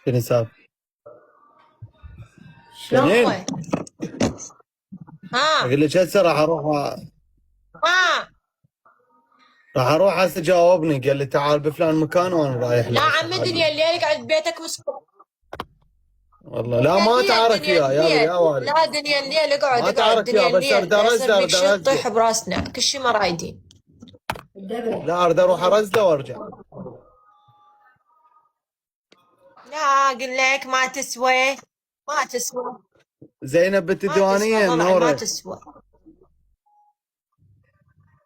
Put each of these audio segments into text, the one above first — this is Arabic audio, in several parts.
شنو سالفة؟ شلون جنين هو؟ ها اقول لك هسه ها راح اروح هسه جاوبني، قال لي تعال بفلان مكان وانا رايح لا له هسه عمي دنيا حاجي. الليل قاعد ببيتك مسكون. والله لا ما تعارك دنيا فيها الليل يا والد، لا دنيا الليل اقعد ما اقعد تعارك دنيا فيها، بس الليل ارد لا ارزله يصير بيك ارد شي ارزله. تطيح براسنا كل شي ما رايدين. لا ارد اروح ارزله وارجع. لا اقول لك ما تسوى، ما تسوى، زينب بنت ما تسوى الديوانية ضلعي ما منورة. تسوى.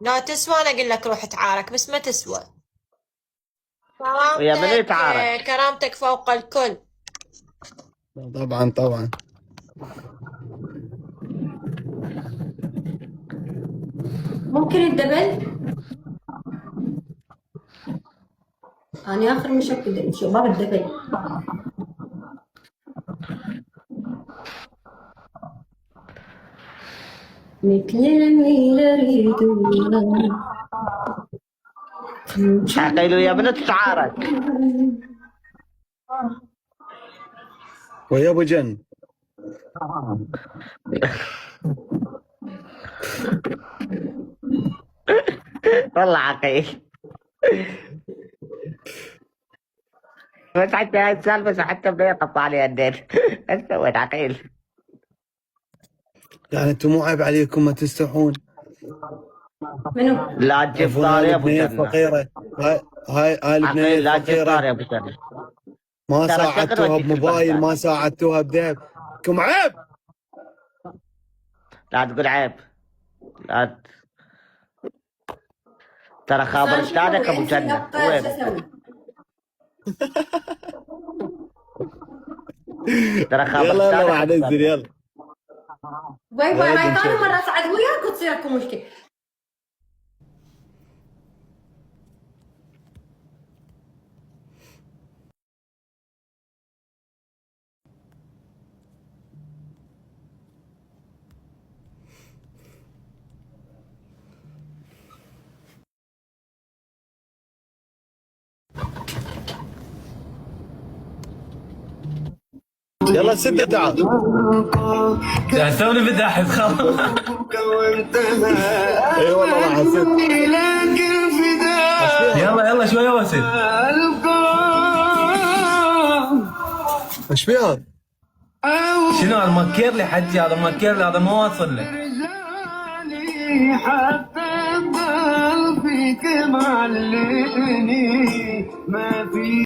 لا تسوى انا اقول لك روح تعارك بس ما تسوى. ويا بني كرامتك تعارك. كرامتك فوق الكل. طبعا طبعا. ممكن الدبل. أنا آخر مشكل شباب الدبل. مثل الميل أريد عقيل يا بني تعارك. ويا ابو جن والله عقيل. بس حتى هاي السالفة حتى بدي يقطع عليها الدين. ايش سويت عقيل؟ يعني انتم مو عيب عليكم ما تستحون؟ منو؟ لا تجيب عرفون هاي طاري يا ابو البنية جنة. الفقيرة، هاي البنية عقيل لا تجيب الفقيرة، طاري يا ابو جنة. ما ترى شكل ساعدتوها وديك بموبايل، البغداد. ما ساعدتوها بذهب، كم عيب. لا تقول عيب. لا ترى خابر استاذك ابو جنة وين؟ ترى خابر يلا يلا استاذك راح ابو انزل جنة. يلا. باي باي، بعدين ما ثاني نشوف. مرة أصعد وياك وتصير أكو مشكلة. يلا سدة تعال. سوي بداحي خلاص. اي والله راح اسد. يلا يلا شوي واسد. ايش في هذا؟ شنو المكير لي حجي؟ هذا المكير لي هذا ما واصل لك. حتى فيك معلمني ما في